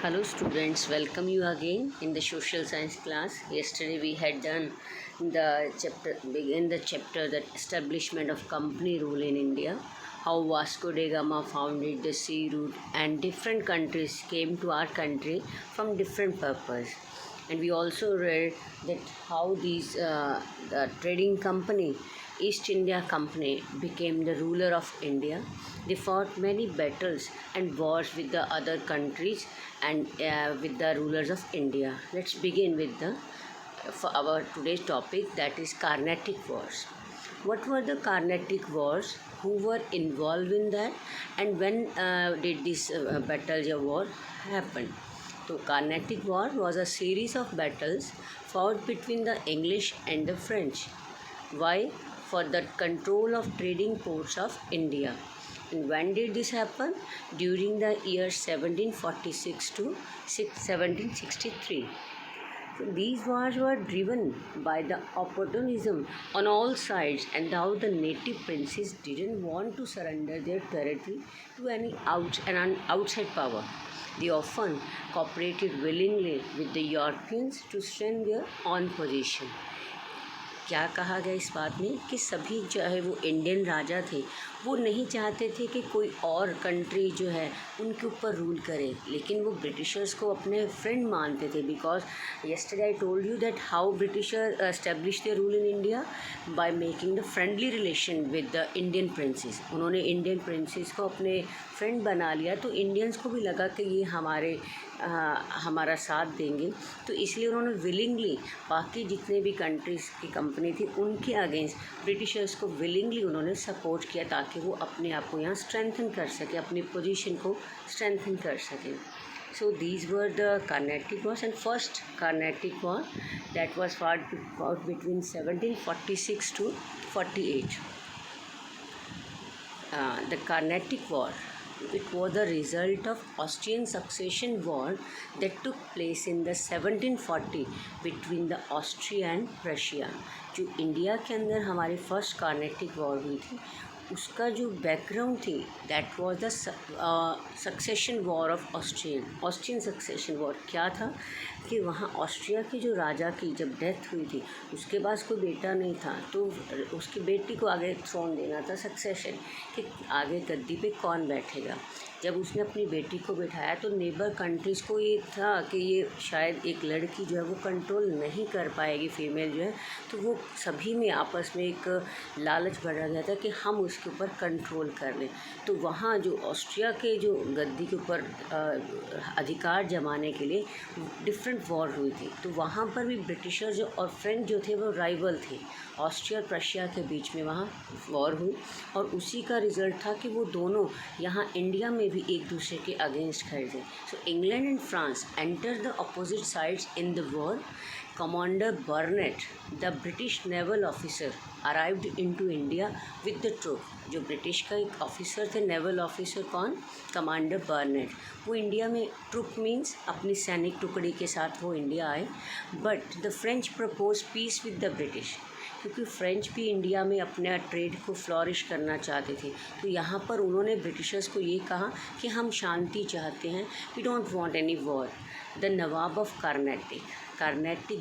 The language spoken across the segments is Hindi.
Hello students, welcome you again in the social science class. Yesterday we had done the chapter that establishment of company rule in India, how Vasco da Gama founded the sea route and different countries came to our country from different purpose. And we also read that how the trading company East India Company became the ruler of India. They fought many battles and wars with the other countries and with the rulers of India. Let's begin with the for our today's topic, that is Carnatic Wars. What were the Carnatic Wars? Who were involved in that? And when did this battles or war happen? So Carnatic War was a series of battles fought between the English and the French. Why? For the control of trading ports of India. And when did this happen? During the year 1746 to 1763. So these wars were driven by the opportunism on all sides, and how the native princes didn't want to surrender their territory to any outside power. They often cooperated willingly with the Europeans to strengthen their own position. क्या कहा गया इस बात में कि सभी चाहे वो इंडियन राजा थे, वो नहीं चाहते थे कि कोई और कंट्री जो है उनके ऊपर रूल करे, लेकिन वो ब्रिटिशर्स को अपने फ्रेंड मानते थे. Because yesterday I told you that how Britishers established their rule in India by making the friendly relation with the Indian princes. उन्होंने इंडियन प्रिंसेस को अपने फ्रेंड बना लिया, तो इंडियंस को भी लगा कि ये हमारा साथ देंगे, तो इसलिए उन्होंने विलिंगली बाकी जितने भी कंट्रीज़ की कंपनी थी उनके अगेंस्ट ब्रिटिशर्स को विलिंगली उन्होंने सपोर्ट किया, ताकि वो अपने आप को यहाँ स्ट्रेंथन कर सके, अपनी पोजीशन को स्ट्रेंथन कर सके. So these were the Carnatic Wars, and first Carnatic War that was fought between 1746 to 48. The Carnatic War, it was the result of Austrian succession war that took place in the 1740 between the Austria and Prussia. जो इंडिया के अंदर हमारी फर्स्ट कार्नेटिक वॉर हुई थी, उसका जो बैकग्राउंड थी that was the succession war of Austrian succession war. क्या था कि वहाँ ऑस्ट्रिया के जो राजा की जब डेथ हुई थी, उसके पास कोई बेटा नहीं था, तो उसकी बेटी को आगे थ्रोन देना था, सक्सेशन, कि आगे गद्दी पे कौन बैठेगा. जब उसने अपनी बेटी को बिठाया तो नेबर कंट्रीज़ को ये था कि ये शायद एक लड़की जो है वो कंट्रोल नहीं कर पाएगी, फीमेल जो है, तो वो सभी में आपस में एक लालच बढ़ा गया था कि हम उसके ऊपर कंट्रोल कर लें. तो वहाँ जो ऑस्ट्रिया के जो गद्दी के ऊपर अधिकार जमाने के लिए डिफरेंट वॉर हुई थी. तो वहाँ पर भी ब्रिटिशर जो और फ्रेंच जो थे वो राइवल थे. ऑस्ट्रिया और प्रशिया के बीच में वहाँ वॉर हुई, और उसी का रिज़ल्ट था कि वो दोनों यहाँ इंडिया में भी एक दूसरे के अगेंस्ट खड़े थे. So England and France enter the opposite sides in the war. Commander Burnett, the British naval officer, arrived into India with the troop. जो ब्रिटिश का एक ऑफिसर थे, नेवल ऑफिसर, कौन? Commander Burnett. वो इंडिया में, ट्रूप मीन्स अपनी सैनिक टुकड़ी के साथ वो इंडिया आए. But the French propose peace with the British, क्योंकि फ्रेंच भी इंडिया में अपने ट्रेड को फ्लॉरिश करना चाहते थे. तो यहाँ पर उन्होंने ब्रिटिशर्स को ये कहा कि हम शांति चाहते हैं, we don't want any war. The Nawab of Carnatic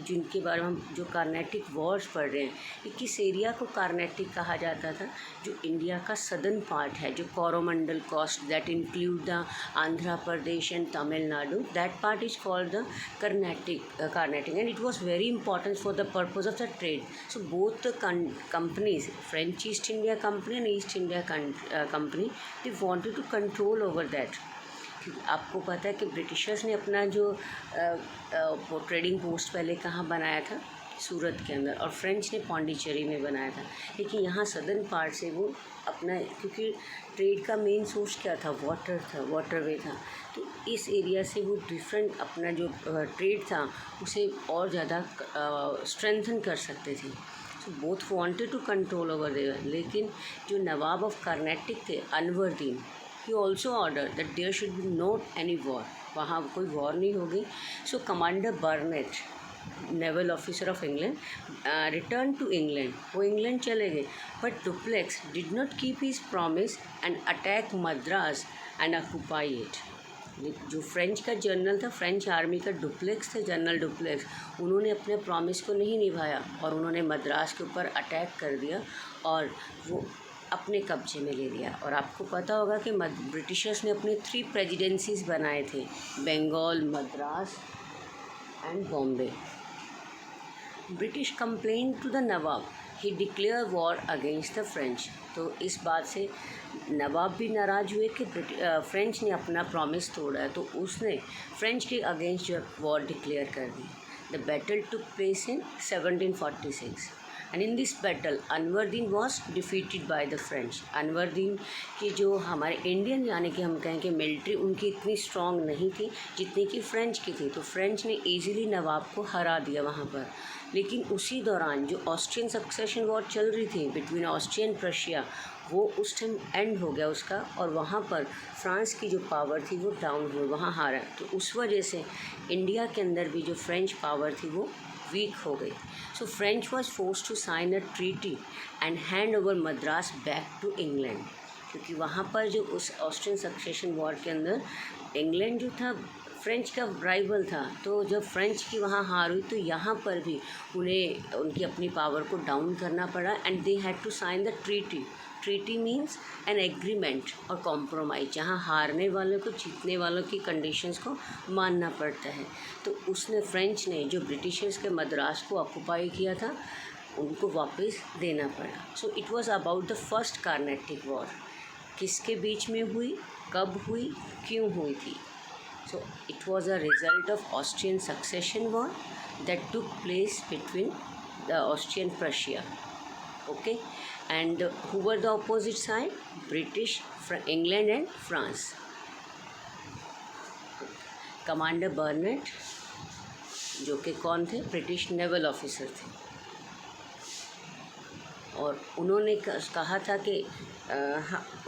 जिनके बारे में हम जो कार्नेटिक वॉर्स पढ़ रहे हैं, ये किस एरिया को कार्नेटिक कहा जाता था? जो इंडिया का सदर्न पार्ट है, जो Coromandel coast that include the Andhra Pradesh and Tamil Nadu, that part is called the Carnatic and it was very important for the purpose of the trade. So both the companies, French East India company and East India company, they wanted to control over that. आपको पता है कि ब्रिटिशर्स ने अपना जो ट्रेडिंग पोस्ट पहले कहाँ बनाया था? सूरत के अंदर, और फ्रेंच ने पौंडीचेरी में बनाया था. लेकिन यहाँ सदर्न पार्ट से वो अपना, क्योंकि ट्रेड का मेन सोर्स क्या था? वाटर था, वाटरवे था. तो इस एरिया से वो डिफरेंट अपना जो ट्रेड था उसे और ज़्यादा स्ट्रेंथन कर सकते थे. So both wanted to control over there. लेकिन जो नवाब ऑफ कार्नेटिक थे, अनवरदीन, he also ordered that there should be not any war. वहाँ कोई वॉर नहीं होगी. So commander Burnett, naval officer of England, return to England. वो इंग्लैंड चले गए, but Dupleix did not keep his promise and attack Madras and occupy it. जो फ्रेंच का जनरल था, फ्रेंच आर्मी का डुप्लेक्स थे, जनरल डुप्लेक्स, उन्होंने अपने प्रॉमिस को नहीं निभाया और उन्होंने मद्रास के ऊपर अटैक कर दिया और वो अपने कब्जे में ले लिया। और आपको पता होगा कि ब्रिटिशर्स ने अपने 3 प्रेसिडेंसीज बनाए थे, Bengal, Madras and Bombay. British complain to the nawab, he declare war against the French. तो इस बात से नवाब भी नाराज़ हुए कि फ्रेंच ने अपना प्रॉमिस तोड़ा है, तो उसने फ्रेंच के अगेंस्ट जो वॉर डिक्लेयर कर दी। The battle took place in 1746 and in this battle Anwaruddin was defeated by the French. Anwaruddin की जो हमारे इंडियन यानी कि हम कहें कि मिलिट्री उनकी इतनी स्ट्रॉन्ग नहीं थी जितनी कि फ्रेंच की थी, तो फ्रेंच ने ईजिली नवाब को हरा दिया वहाँ पर। लेकिन उसी दौरान जो ऑस्ट्रियन सक्सेशन वॉर चल रही थी बिटवीन ऑस्ट्रिया एंड प्रशिया, वो उस टाइम एंड हो गया उसका, और वहाँ पर फ्रांस की जो पावर थी वो डाउन हुई, वहाँ हारा। तो उस वजह से इंडिया के अंदर भी जो फ्रेंच पावर थी वो वीक हो गई। So French was force to sign a treaty and hand over Madras back to England, क्योंकि वहाँ पर जो उस ऑस्ट्रियन सक्सेशन वॉर के अंदर इंग्लैंड जो था फ्रेंच का राइवल था, तो जब फ्रेंच की वहाँ हार हुई तो यहाँ पर भी उन्हें उनकी अपनी पावर को डाउन करना पड़ा and they had to sign the treaty. Treaty means an agreement और कॉम्प्रोमाइज़, जहाँ हारने वालों को जीतने वालों की कंडीशंस को मानना पड़ता है। तो उसने फ्रेंच ने जो ब्रिटिशर्स के मद्रास को ऑक्यूपाई किया था उनको वापस देना पड़ा। So it was about the first Carnatic war. किसके बीच में हुई, कब हुई, क्यों हुई थी? So it was a result of Austrian succession war that took place between the Austrian Prussia. Okay, and who were the opposite side? British, England and France. Commander बर्नेट जो कि कौन थे? ब्रिटिश नेवल ऑफिसर थे, और उन्होंने कहा था कि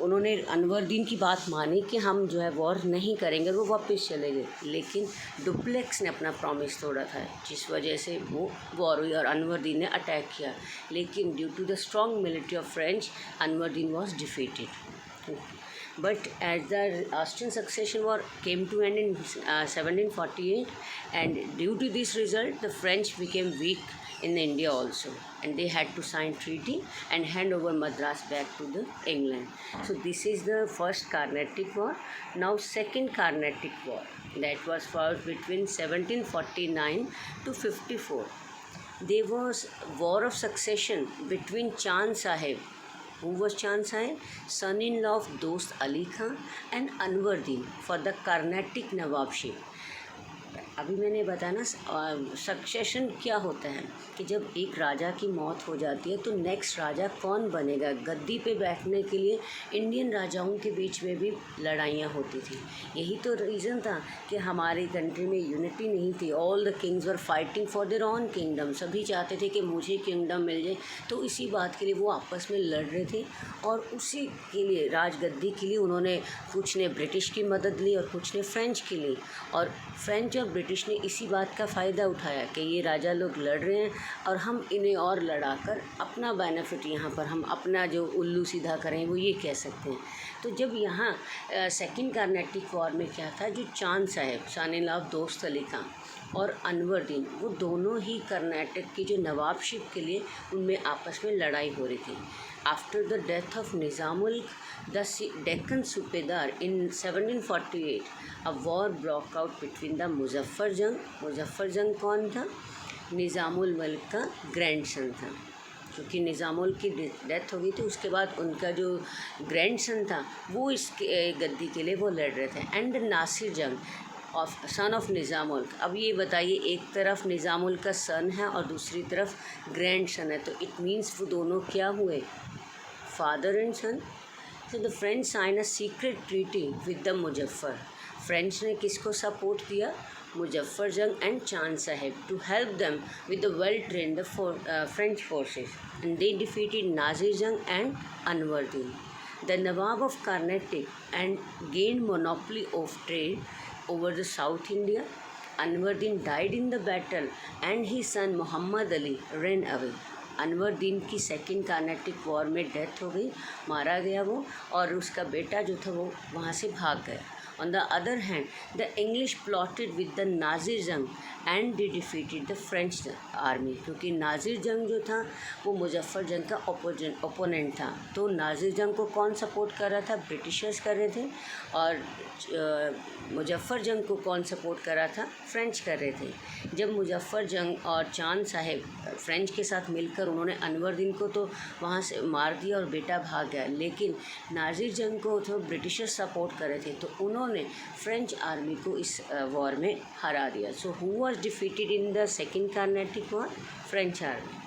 उन्होंने अनवरदीन की बात मानी कि हम जो है वॉर नहीं करेंगे, वो वापस चले गए। लेकिन डुप्लेक्स ने अपना प्रॉमिस तोड़ा था, जिस वजह से वो वॉर हुई और अनवरदीन ने अटैक किया। लेकिन due to the strong military of French, Anwaruddin was defeated. But as the Austrian succession war came to end in 1748, and due to this result, the French became weak in India also, and they had to sign treaty and hand over Madras back to the England. So this is the first Carnatic War. Now second Carnatic War, that was fought between 1749 to 54. There was war of succession between Chand Sahib. Who was Chand Sahib? Son-in-law of Dost Ali Khan and Anwardin for the Carnatic Nawabship. अभी मैंने बताया ना, सक्सेशन क्या होता है कि जब एक राजा की मौत हो जाती है तो नेक्स्ट राजा कौन बनेगा, गद्दी पे बैठने के लिए इंडियन राजाओं के बीच में भी लड़ाइयाँ होती थी। यही तो रीज़न था कि हमारी कंट्री में यूनिटी नहीं थी। All the Kings were fighting for their own kingdom, सभी चाहते थे कि मुझे किंगडम मिल जाए, तो इसी बात के लिए वो आपस में लड़ रहे थे। और उसी के लिए राजगद्दी के लिए उन्होंने, कुछ ने ब्रिटिश की मदद ली और कुछ ने फ्रेंच की ली, और फ्रेंच और ब्रिटिश ने इसी बात का फ़ायदा उठाया कि ये राजा लोग लड़ रहे हैं और हम इन्हें और लड़ाकर अपना बेनिफिट, यहाँ पर हम अपना जो उल्लू सीधा करें वो ये कह सकते हैं। तो जब यहाँ सेकंड कार्नेटिक वॉर में क्या था, जो चांद साहब, सन-इन-लॉ ऑफ दोस्त अली खां और अनवरदीन, वो दोनों ही कर्नाटक की जो नवाबशिप के लिए उनमें आपस में लड़ाई हो रही थी। After the death of Nizamul the Deccan subedar in 1748, a war broke out between the Muzaffar Jang. Muzaffar जंग कौन था? निज़ामुल मलिक का ग्रैंडसन था, क्योंकि निज़ामुल की डेथ हो गई थी, उसके बाद उनका जो ग्रैंडसन था वो इस गद्दी के लिए वो लड़ रहे थे। एंड नासिर जंग ऑफ सन ऑफ निज़ामुल। अब ये बताइए, एक तरफ निज़ामुल का सन है और दूसरी तरफ ग्रैंड सन है, तो इट मीन्स वो दोनों क्या हुए? Father and son. So the French sign a secret treaty with the Muzaffar. French ने किसको सपोर्ट किया? Muzaffar Jang and Chand Sahib, to help them with the well trained French forces, and they defeated Nasir Jang and Anwaruddin, the Nawab of Carnatic, and gained monopoly of trade over the South India. Anwardin died in the battle and his son Muhammad Ali ran away. अनवरदीन की सेकंड कार्नेटिक वॉर में डेथ हो गई, मारा गया वो, और उसका बेटा जो था वो वहाँ से भाग गया। On the other hand, the English plotted with the Nazir Jung and they defeated the French army, क्योंकि नाजिर जंग जो था वो मुजफ्फर जंग का ओपोनेंट था। तो नाजिर जंग को कौन सपोर्ट कर रहा था? ब्रिटिशर्स कर रहे थे। और मुजफ्फर जंग को कौन सपोर्ट कर रहा था? फ्रेंच कर रहे थे। जब मुजफ्फर जंग और चांद साहिब फ्रेंच के साथ मिलकर उन्होंने अनवरदीन को तो वहाँ से मार दिया और बेटा भाग गया, लेकिन नाजिर जंग को तो ब्रिटिशर्स सपोर्ट कर रहे थे, तो उन्होंने फ्रेंच आर्मी को इस वॉर में हरा दिया। So who was defeated in the second Carnatic war? French army.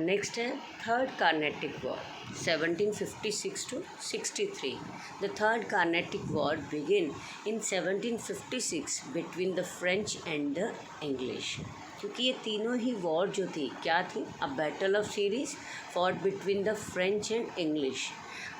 Next है third Carnatic war 1756 to 63. The third Carnatic War began in 1756 between the French and the English. क्योंकि ये तीनों ही वॉर जो थी क्या थी? A battle of series fought between the French and English.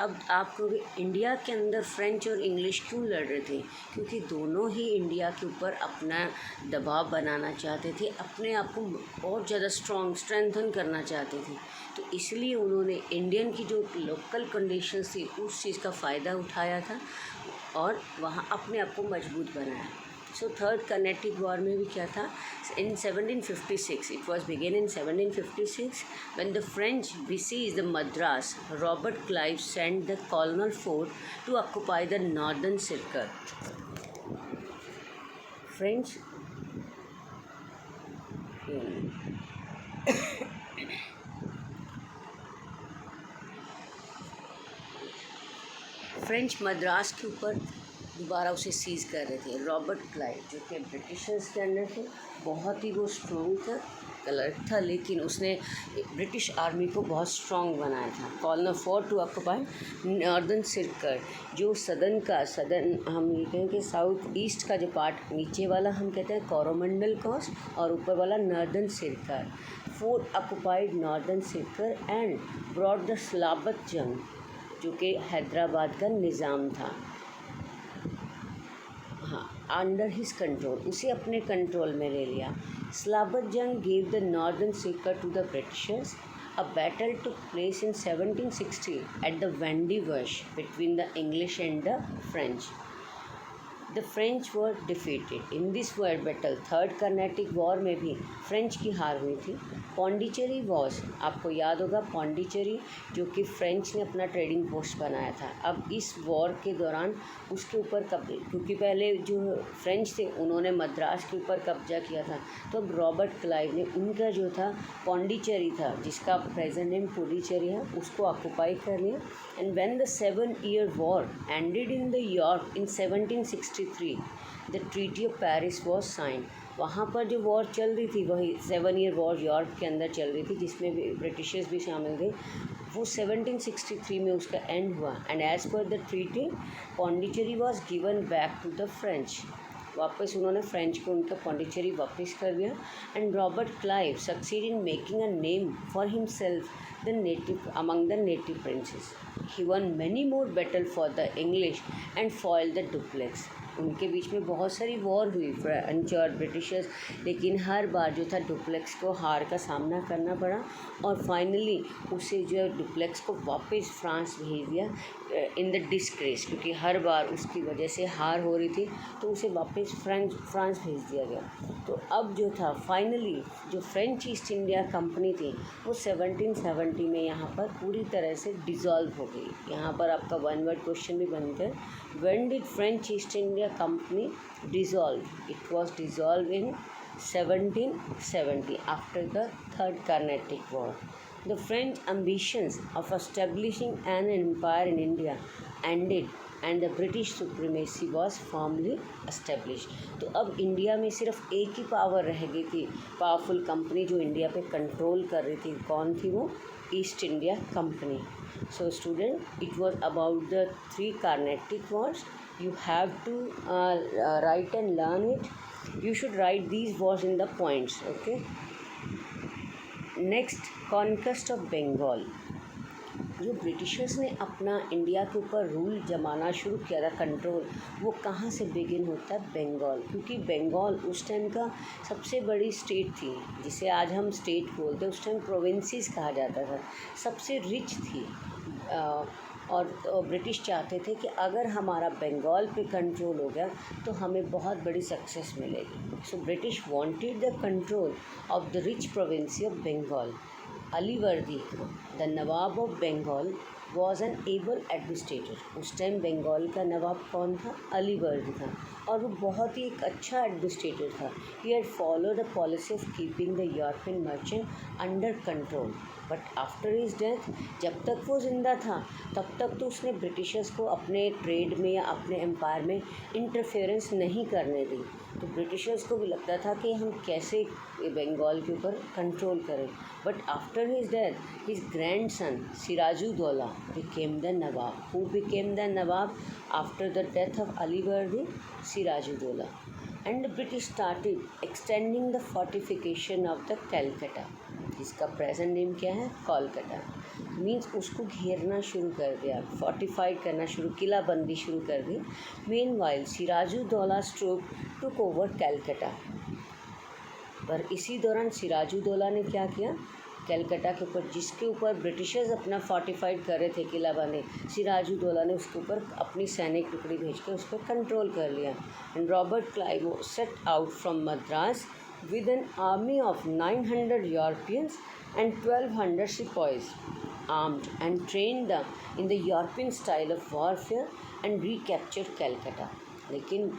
अब आप कहोगे इंडिया के अंदर फ्रेंच और इंग्लिश क्यों लड़ रहे थे? क्योंकि दोनों ही इंडिया के ऊपर अपना दबाव बनाना चाहते थे, अपने आप को और ज़्यादा स्ट्रेंथन करना चाहते थे। तो इसलिए उन्होंने इंडियन की जो लोकल कंडीशंस थी उस चीज़ का फ़ायदा उठाया था और वहाँ अपने आप को मजबूत बनाया। सो थर्ड कर्नेटिक वॉर में भी क्या था? In 1756 it was begin in 1756 when the French besieged the Madras, Robert Clive sent the colonel Forde to occupy the northern circle. French French Madras के ऊपर दोबारा उसे सीज़ कर रहे थे। रॉबर्ट क्लाइव जो कि ब्रिटिशर्स के अंडर थे, बहुत ही वो स्ट्रॉन्ग था, कलर था, लेकिन उसने ब्रिटिश आर्मी को बहुत स्ट्रॉन्ग बनाया था। Colonel Forde to occupy northern circle, जो सदर्न हम ये कहें कि साउथ ईस्ट का जो पार्ट नीचे वाला हम कहते हैं कोरोमंडल कोस्ट और ऊपर वाला northern circle. Fort occupied northern circle and brought the Salabat Jang, जो कि हैदराबाद का निज़ाम था, हाँ, अंडर हिज कंट्रोल, उसे अपने कंट्रोल में ले लिया। Salabat Jung gave the northern circle to the Britishers. A battle took place in 1760 at the Vendée Wash between the English and the French. The French were defeated in this war battle. Third Carnatic war में भी फ्रेंच की हार हुई थी। पौंडीचेरी वॉज, आपको याद होगा पौंडीचेरी जो कि फ्रेंच ने अपना ट्रेडिंग पोस्ट बनाया था। अब इस वॉर के दौरान उसके ऊपर क्योंकि पहले जो फ्रेंच थे उन्होंने मद्रास के ऊपर कब्जा किया था, तो अब रॉबर्ट क्लाइव ने उनका जो था पौंडीचेरी था, जिसका प्रेजेंट नेम पुडुचेरी है, उसको ऑक्युपाई कर लिया। And when the 7-year war ended in the York in 1763 the treaty of Paris was sign. वहाँ पर जो वॉर चल रही थी वही 7-year वॉर यॉर्क के अंदर चल रही थी, जिसमें भी ब्रिटिशर्स भी शामिल थे। वो 1763 में उसका एंड हुआ and as per the treaty Pondicherry was given back to the French. वापस उन्होंने फ्रेंच को उनका पौंडीचेरी वापस कर दिया। And Robert Clive succeed in making a name for himself the native among the native princes. He won many more battle for the English and foil the Dupleix. उनके बीच में बहुत सारी वॉर हुई फ्रेंच और ब्रिटिशर्स, लेकिन हर बार जो था डुप्लेक्स को हार का सामना करना पड़ा और फाइनली उसे जो है डुप्लेक्स को वापस फ्रांस भेज दिया इन द डिस्ग्रेस, क्योंकि हर बार उसकी वजह से हार हो रही थी, तो उसे वापस फ्रांस भेज दिया गया। तो अब जो था फाइनली जो फ्रेंच ईस्ट इंडिया कंपनी थी वो 1770 में यहाँ पर पूरी तरह से डिज़ोल्व हो गई। यहाँ पर आपका वन वर्ड क्वेश्चन भी बनता है, when did French East India company dissolve? It was dissolve in 1770 after the Third Carnatic War. The French ambitions of establishing an empire in India ended and the British supremacy was firmly established. तो अब इंडिया में सिर्फ एक ही पावर रह गई थी, पावरफुल कंपनी जो इंडिया पे कंट्रोल कर रही थी। कौन थी वो? East India company. So student, it was about the 3 Carnatic wars. You have to write and learn it. You should write these wars in the points, okay? Next, conquest of Bengal. जो ब्रिटिशर्स ने अपना इंडिया के ऊपर रूल जमाना शुरू किया था, कंट्रोल, वो कहाँ से बिगिन होता है? बंगाल। क्योंकि बंगाल उस टाइम का सबसे बड़ी स्टेट थी, जिसे आज हम स्टेट बोलते हैं, उस टाइम प्रोविंसेस कहा जाता था, सबसे रिच थी। और ब्रिटिश चाहते थे कि अगर हमारा बंगाल पे कंट्रोल हो गया तो हमें बहुत बड़ी सक्सेस मिलेगी। So British wanted the control of the rich province of Bengal. Alivardi the Nawab of Bengal was an able administrator. उस टाइम बंगाल का नवाब कौन था? अलीवर्दी था, और वो बहुत ही एक अच्छा एडमिनिस्ट्रेटर था। He had follow the policy of keeping the European merchant under control, but after his death, जब तक वो ज़िंदा था तब तक तो उसने ब्रिटिशर्स को अपने ट्रेड में या अपने एम्पायर में इंटरफेरेंस नहीं करने दी। तो ब्रिटिशर्स को भी लगता था कि हम कैसे बंगाल के ऊपर कंट्रोल करें। But after his death his grandson Sirajuddaula became the nawab. Who became the nawab after the death of Alivardi? Sirajuddaula. And the British started extending the fortification of the Calcutta, जिसका प्रेजेंट नेम क्या है? कोलकाता। मीन्स उसको घेरना शुरू कर दिया, फोर्टिफाइड करना शुरू, किलाबंदी शुरू कर दी। Meanwhile Sirajuddaula troop took over Calcutta. पर इसी दौरान सिराजुद्दौला ने क्या किया? कैलकटा के ऊपर, जिसके ऊपर ब्रिटिशर्स अपना फोर्टिफाइड कर रहे थे किला बने, सिराजुद्दौला ने उसके ऊपर अपनी सैनिक टुकड़ी भेज कर उस पर कंट्रोल कर लिया। And Robert Clive set out from Madras with an army of 900 Europeans and 1200 sepoys, armed and trained them in the European style of warfare, and recaptured Calcutta. लेकिन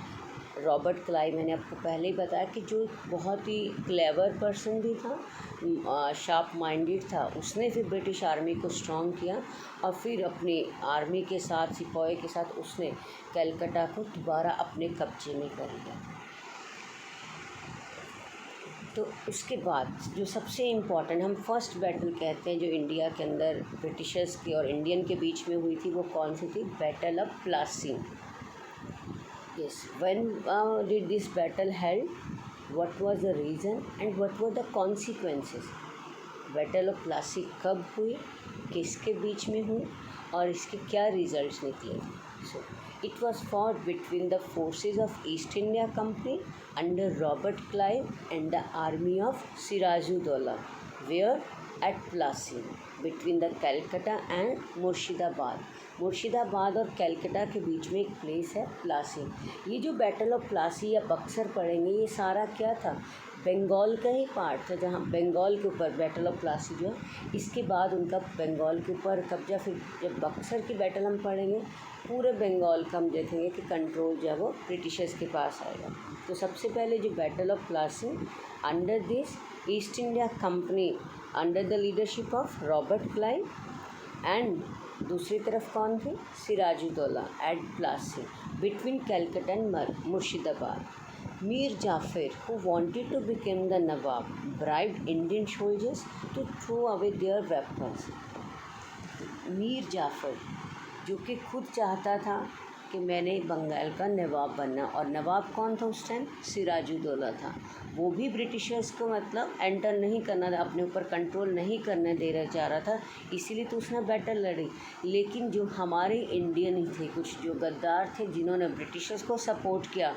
रॉबर्ट क्लाइव, मैंने आपको पहले ही बताया कि जो बहुत ही क्लेवर पर्सन भी था, शार्प माइंडेड था, उसने फिर ब्रिटिश आर्मी को स्ट्रॉन्ग किया और फिर अपनी आर्मी के साथ, सिपाही के साथ उसने कलकत्ता को दोबारा अपने कब्जे में कर लिया। तो उसके बाद जो सबसे इम्पॉर्टेंट हम फर्स्ट बैटल कहते हैं जो इंडिया के अंदर ब्रिटिशर्स की और इंडियन के बीच में हुई थी, वो कौन सी थी? Battle of Plassey. Yes, when did this battle held, what was the reason and what were the consequences? Battle of Plassey कब हुई, किसके बीच में हुई और इसके क्या रिजल्ट्स निकले? सो it was fought between the forces of East India Company under Robert Clive and the army of Sirajuddaulah, where at Plassey, between the Calcutta and Murshidabad. Murshidabad और कलकत्ता के बीच में एक प्लेस है प्लासी। ये जो बैटल ऑफ प्लासी या बक्सर पढ़ेंगे, ये सारा क्या था? बंगाल का ही पार्ट था, जहाँ बंगाल के ऊपर बैटल ऑफ प्लासी जो है, इसके बाद उनका बंगाल के ऊपर कब्जा। फिर जब बक्सर की बैटल हम पढ़ेंगे, पूरे बंगाल का हम देखेंगे कि कंट्रोल जो है वो ब्रिटिशर्स के पास आएगा। तो सबसे पहले जो battle of Plassey, under this East India Company under the leadership of Robert Clive, and दूसरी तरफ कौन थी? Sirajuddaula at Plassey between Calcutta and Murshidabad. Mir Jafar, who wanted to become the Nawab, bribed Indian soldiers to throw away their weapons. Mir Jafar, जो कि खुद चाहता था कि मैंने बंगाल का नवाब बनना, और नवाब कौन था उस टाइम? सिराजुद्दौला था। वो भी ब्रिटिशर्स को मतलब एंटर नहीं करना, अपने ऊपर कंट्रोल नहीं करने दे रहा चाह रहा था, इसीलिए तो उसने बैटल लड़ी। लेकिन जो हमारे इंडियन ही थे, कुछ जो गद्दार थे, जिन्होंने ब्रिटिशर्स को सपोर्ट किया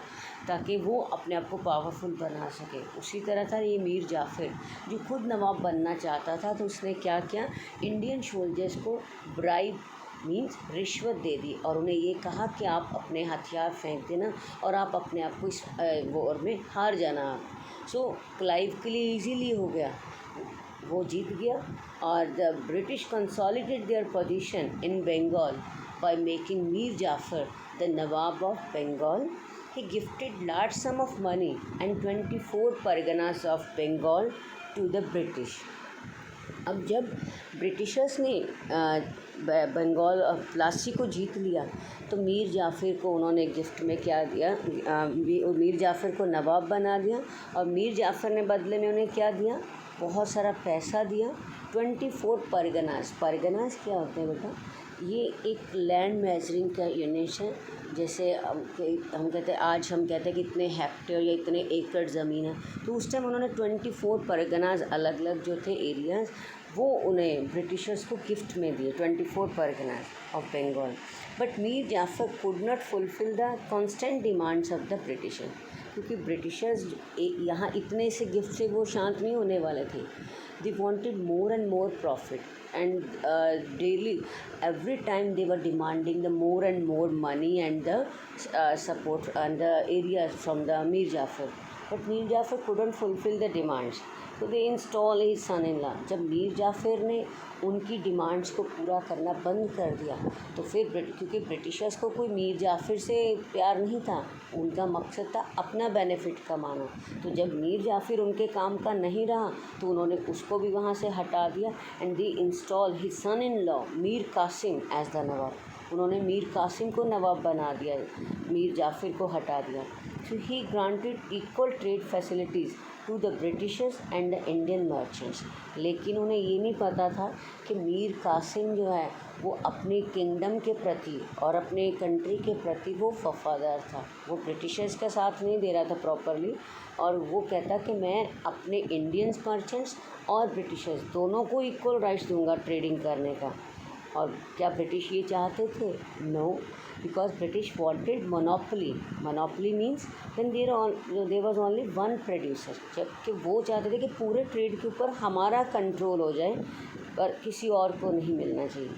ताकि वो अपने आप को पावरफुल बना सके, उसी तरह था ये मीर जाफ़र जो खुद नवाब बनना चाहता था। तो उसने क्या किया? इंडियन सोल्जर्स को ब्राइब मीन्स रिश्वत दे दी और उन्हें ये कहा कि आप अपने हथियार फेंक देना और आप अपने आप को इस वॉर में हार जाना। सो क्लाइव के लिए इजीली हो गया, वो जीत गया। और the British consolidated their position in Bengal by making Mir Jafar the Nawab of Bengal. He gifted large sum of money and 24 Parganas of Bengal to the British. अब जब ब्रिटिशर्स ने बंगाल और प्लासी को जीत लिया तो मीर जाफ़र को उन्होंने गिफ्ट में क्या दिया? मीर जाफ़र को नवाब बना दिया, और मीर जाफ़र ने बदले में उन्हें क्या दिया? बहुत सारा पैसा दिया। 24 परगनास। परगनास क्या होते हैं बेटा? ये एक लैंड मेजरिंग का यूनिट है। जैसे हम कहते हैं, आज हम कहते हैं कि इतने हेक्टेयर या इतने एकड़ ज़मीन है, तो उस टाइम उन्होंने 24 परगनास अलग अलग जो थे एरियाज़ वो उन्हें ब्रिटिशर्स को गिफ्ट में दिए 24 Parganas of Bengal. But Mir Jafar could not fulfil the constant demands of the Britishers, क्योंकि ब्रिटिशर्स यहाँ इतने से गिफ्ट से वो शांत नहीं होने वाले थे। They wanted more and more profit and daily every time they were demanding the more and more money and the support and the areas from the Mir Jafar, but Mir Jafar couldn't fulfill the demands, so they install his son-in-law। जब मीर जाफ़र ने उनकी डिमांड्स को पूरा करना बंद कर दिया तो फिर क्योंकि ब्रिटिशर्स को कोई मीर जाफ़र से प्यार नहीं था, उनका मकसद था अपना बेनिफिट कमाना। तो जब मीर जाफ़र उनके काम का नहीं रहा तो उन्होंने उसको भी वहाँ से हटा दिया and they install his son in law Mir Qasim as the Nawab. उन्होंने मीर कासिम को नवाब बना दिया, मीर जाफ़र को हटा दिया। So he granted equal trade facilities to the Britishers and the Indian merchants. लेकिन उन्हें ये नहीं पता था कि मीर कासिम जो है वो अपने किंगडम के प्रति और अपने कंट्री के प्रति वो वफ़ादार था। वो ब्रिटिशर्स का साथ नहीं दे रहा था प्रॉपरली, और वो कहता कि मैं अपने इंडियंस मर्चेंट्स और ब्रिटिशर्स दोनों को इक्वल राइट्स दूंगा ट्रेडिंग करने का। और क्या ब्रिटिश ये चाहते थे? No, because British wanted monopoly. Monopoly means then there was only one producer, जबकि वो चाहते थे कि पूरे ट्रेड के ऊपर हमारा कंट्रोल हो जाए, पर किसी और को नहीं मिलना चाहिए।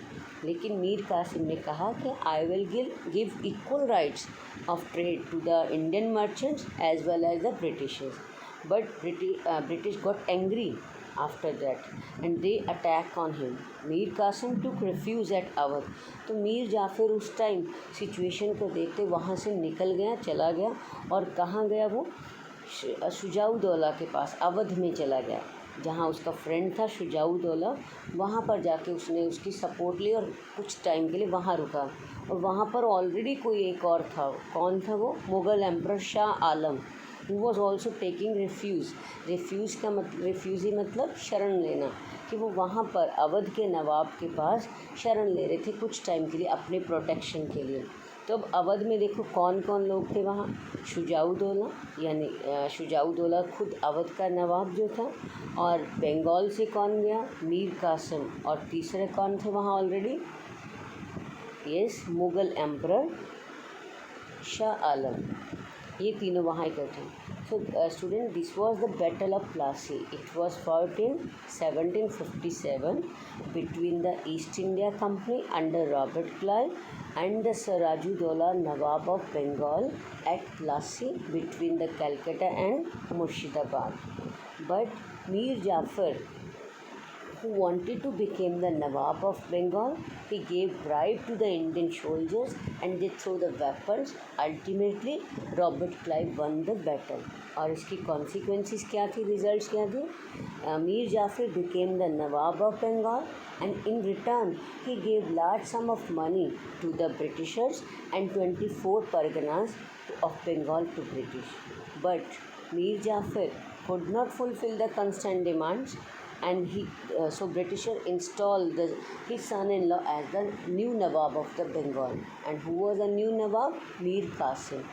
लेकिन मीर कासिम ने कहा कि I will give equal rights of trade to the Indian merchants as well as the Britishers. But British got angry after that and they attack on him. Mir Qasim took refuge at Awadh. तो मीर जाफ़र उस टाइम सिचुएशन को देखते वहाँ से निकल गया, चला गया। और कहाँ गया वो? शुजाउद्दौला के पास अवध में चला गया, जहाँ उसका फ्रेंड था शुजाउद्दौला। वहाँ पर जाके उसने उसकी सपोर्ट ली और कुछ टाइम के लिए वहाँ रुका। और वहाँ पर ऑलरेडी कोई एक और था। कौन था वो? Mughal emperor Shah Alam, who was also taking refuge। Refugee मतलब शरण लेना, कि वो वहाँ पर अवध के नवाब के पास शरण ले रहे थे कुछ टाइम के लिए अपने प्रोटेक्शन के लिए। तो अब अवध में देखो कौन कौन लोग थे वहाँ? शुजाउद्दौला, यानी शुजाउद्दौला खुद अवध का नवाब जो था। और बंगाल से कौन गया? मीर कासिम। और तीसरे कौन थे वहाँ already? Yes, Mughal emperor Shah Alam. ये तीनों वहाँ इकट्ठे। So student, this was the battle of Plassey. It was fought in 1757 between the East India Company under Robert Clive and the Sirajuddaula Nawab of Bengal at Plassey between the Calcutta and Murshidabad. But Mir Jafar, who wanted to become the Nawab of Bengal, he gave bribe to the Indian soldiers and they threw the weapons. Ultimately, Robert Clive won the battle. और इसकी consequences क्या थी? Results क्या थे? Mir Jafar became the Nawab of Bengal and in return he gave large sum of money to the Britishers and 24 parganas of Bengal to British. But Mir Jafar could not fulfill the constant demands, and so Britisher installed his son-in-law as the new Nawab of the Bengal. And who was the new Nawab? Mir Qasim.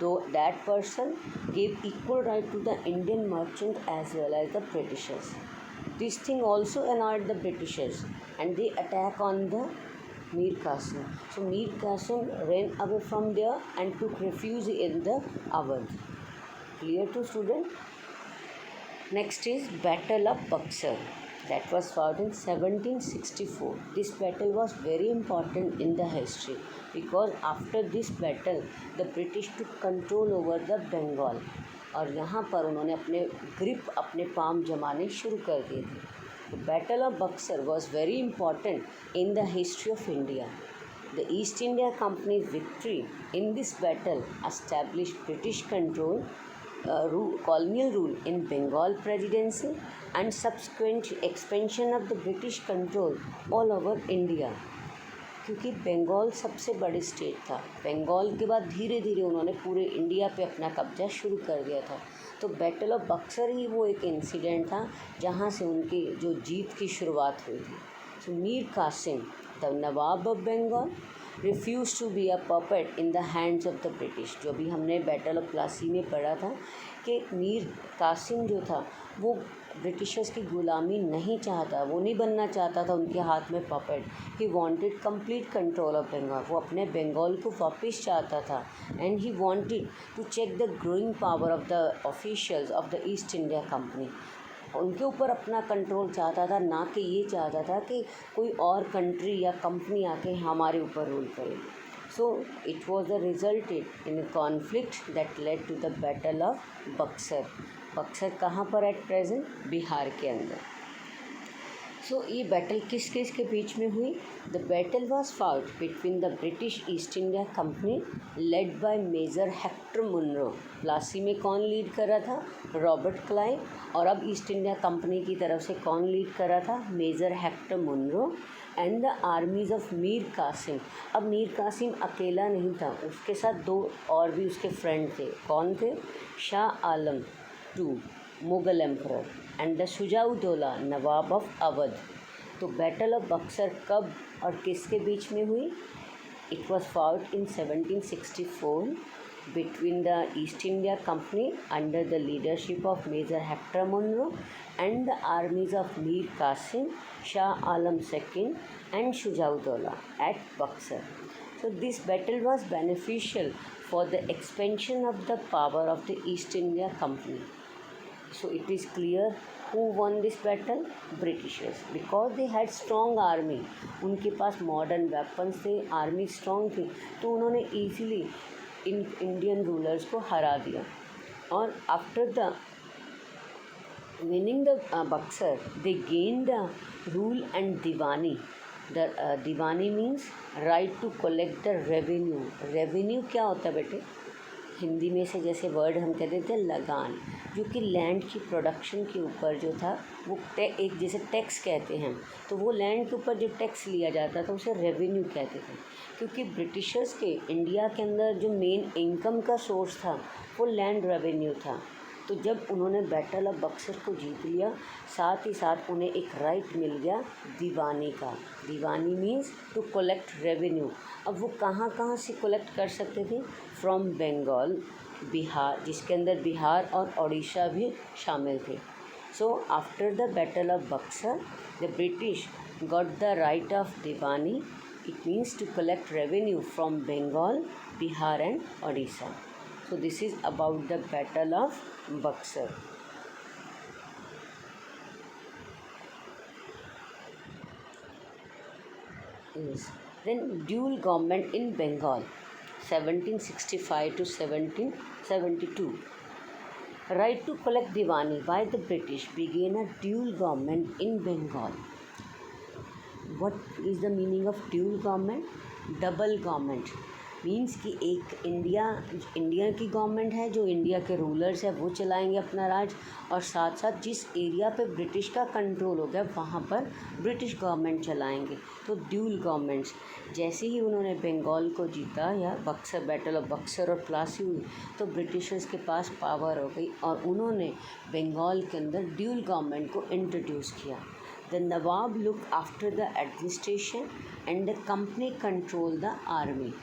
Though that person gave equal right to the Indian merchant as well as the Britishers. This thing also annoyed the Britishers and they attack on the Mir Qasim. So Mir Qasim ran away from there and took refuge in the Awadh. Clear to student? Next is Battle of Buxar. That was fought in 1764. This battle was very important in the history because after this battle the British took control over the Bengal और यहाँ पर उन्होंने अपने ग्रिप, अपने पाम जमाने शुरू कर दिए थे। The Battle of Buxar was very important in the history of India. The East India Company's victory in this battle established British control, colonial rule in Bengal Presidency and subsequent expansion of the British control all over India. क्योंकि बंगाल सबसे बड़ी स्टेट था, बंगाल के बाद धीरे धीरे उन्होंने पूरे इंडिया पे अपना कब्जा शुरू कर दिया था। तो बैटल ऑफ बक्सर ही वो एक इंसिडेंट था जहाँ से उनकी जो जीत की शुरुआत हुई थी। सो Mir Qasim, the Nawab of Bengal, refuse to be a puppet in the hands of the British. जो भी हमने बैटल ऑफ प्लासी में पढ़ा था कि मीर कासिम जो था वो ब्रिटिशर्स की ग़ुलामी नहीं चाहता, वो नहीं बनना चाहता था उनके हाथ में puppet. He wanted complete control of Bengal, वो अपने बंगाल को वापस चाहता था। And he wanted to check the growing power of the officials of the East India Company. उनके ऊपर अपना कंट्रोल चाहता था, ना कि ये चाहता था कि कोई और कंट्री या कंपनी आके हमारे ऊपर रूल करे। So it was the resulted in conflict that led to the battle of Buxar. Buxar कहाँ पर एट प्रेजेंट? बिहार के अंदर। सो ये बैटल किस किस के बीच में हुई? The battle was fought between the British East India Company led by Major Hector Munro. Plassey में कौन लीड कर रहा था? Robert Clive. और अब ईस्ट इंडिया कंपनी की तरफ से कौन लीड कर रहा था? Major Hector Munro and the armies of Mir Qasim. अब मीर कासिम अकेला नहीं था, उसके साथ दो और भी उसके फ्रेंड थे। कौन थे? Shah Alam two Mughal emperor and the Shujauddaula Nawab of Awadh. तो बैटल ऑफ बक्सर कब और किसके बीच में हुई? It was fought in 1764 between the East India Company under the leadership of Major Hector Munro and the armies of Mir Qasim, Shah Alam II and Shujaudollah at Buxar. So this battle was beneficial for the expansion of the power of the East India Company. So it is clear who won this battle? Britishers, because they had strong army. उनके पास modern weapons थे, army strong थी, तो उन्होंने easily इन इंडियन रूलर्स को हरा दिया। और after the winning the Buxar they gain the rule and diwani. The diwani means right to collect the revenue. Revenue क्या होता है बेटे? हिंदी में से जैसे वर्ड हम कह देते हैं लगान, जो कि लैंड की प्रोडक्शन के ऊपर जो था वो एक जैसे टैक्स कहते हैं, तो वो लैंड के ऊपर जो टैक्स लिया जाता था उसे रेवेन्यू कहते थे। क्योंकि ब्रिटिशर्स के इंडिया के अंदर जो मेन इनकम का सोर्स था वो लैंड रेवेन्यू था। तो जब उन्होंने बैटल ऑफ बक्सर को जीत लिया, साथ ही साथ उन्हें एक राइट मिल गया दीवानी का। दीवानी मीन्स टू कलेक्ट रेवेन्यू। अब वो कहाँ कहाँ से कलेक्ट कर सकते थे? फ्रॉम बंगाल, बिहार, जिसके अंदर बिहार और उड़ीसा भी शामिल थे। So after the battle of Buxar the British got the right of Deewani. It means to collect revenue from Bengal, Bihar and Odisha. So this is about the Battle of Buxar. Yes. Then dual government in Bengal, 1765 to 1772. Right to collect Diwani by the British began a dual government in Bengal. What is the meaning of dual government? Double government means कि एक इंडिया की गवर्नमेंट है, जो इंडिया के रूलर्स है वो चलाएंगे अपना राज, और साथ साथ जिस एरिया पे ब्रिटिश का कंट्रोल हो गया वहाँ पर ब्रिटिश गवर्नमेंट चलाएंगे। तो ड्यूल गवर्नमेंट्स। जैसे ही उन्होंने बंगाल को जीता या बक्सर, बैटल ऑफ बक्सर और प्लासी हुई, तो ब्रिटिशर्स के पास पावर हो गई और उन्होंने बंगाल के अंदर ड्यूल गवर्नमेंट को इंट्रोड्यूस किया। The Nawab looked after the administration and the company controlled the army,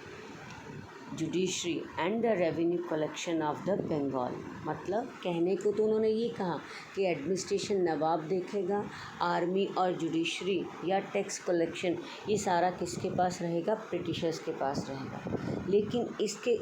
judiciary and the revenue collection of the Bengal. मतलब कहने को तो उन्होंने ये कहा कि एडमिनिस्ट्रेशन नवाब देखेगा, आर्मी और जुडिशरी या टैक्स कलेक्शन ये सारा किसके पास रहेगा? ब्रिटिशर्स के पास रहेगा। लेकिन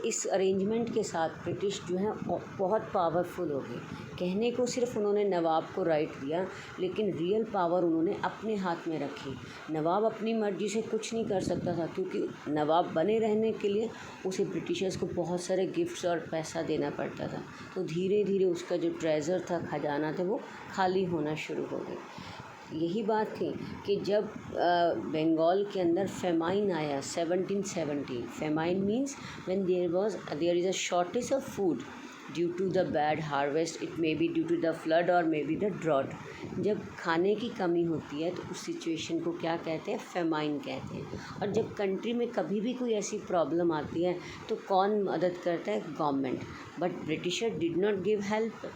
इस अरेंजमेंट के साथ ब्रिटिश जो है बहुत पावरफुल हो गए। कहने को सिर्फ उन्होंने नवाब को राइट दिया, लेकिन रियल पावर उन्होंने अपने हाथ में रखी। नवाब अपनी मर्जी से कुछ नहीं कर सकता था, क्योंकि नवाब बने रहने के लिए उसे ब्रिटिशर्स को बहुत सारे गिफ्ट्स और पैसा देना पड़ता था। तो धीरे धीरे उसका जो ट्रेज़र था, खजाना था, वो खाली होना शुरू हो गया। यही बात थी कि जब बंगाल के अंदर फेमाइन आया 1770। Famine means when there is a shortage of food due to the bad harvest, it may be due to the flood और मे बी द ड्रॉट। जब खाने की कमी होती है तो उस सिचुएशन को क्या कहते हैं? फेमाइन कहते हैं। और जब कंट्री में कभी भी कोई ऐसी प्रॉब्लम आती है तो कौन मदद करता है? Government. But Britisher did not give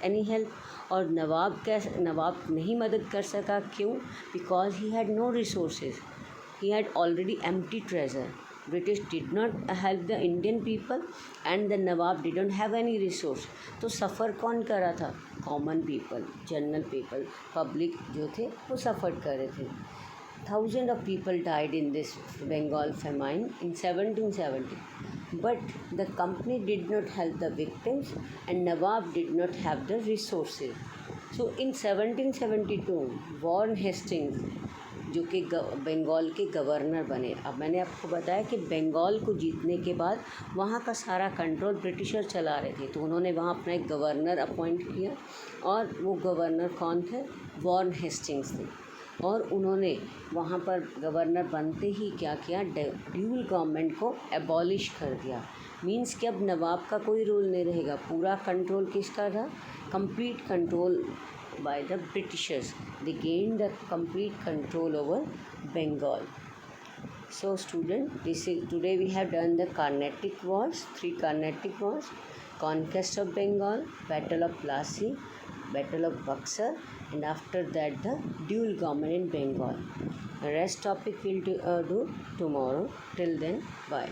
any help. और नवाब नहीं मदद कर सका। क्यों? Because he had no resources, he had already empty treasure. British did not help the Indian people and the Nawab didn't have any resource. तो सफ़र कौन कर रहा था? Common people, general people, public जो थे वो सफ़र कर रहे थे. Thousands of people died in this Bengal famine in 1770. But the company did not help the victims and Nawab did not have the resources. So in 1772, Warren Hastings जो कि बंगाल के गवर्नर बने. अब मैंने आपको बताया कि बंगाल को जीतने के बाद वहाँ का सारा कंट्रोल ब्रिटिशर चला रहे थे, तो उन्होंने वहाँ अपना एक गवर्नर अपॉइंट किया और वो गवर्नर कौन थे? वॉरेन हेस्टिंग्स थे. और उन्होंने वहाँ पर गवर्नर बनते ही क्या किया? ड्यूल गवर्नमेंट को एबॉलिश कर दिया. मीन्स कि अब नवाब का कोई रोल नहीं रहेगा, पूरा कंट्रोल किसका था? Complete control by the Britishers. They gained the complete control over Bengal. So student, today we have done the Carnatic Wars, 3 Carnatic Wars: Conquest of Bengal, Battle of Plassey, Battle of Buxar, and after that the dual government in Bengal. The rest topic we'll do tomorrow. Till then, bye.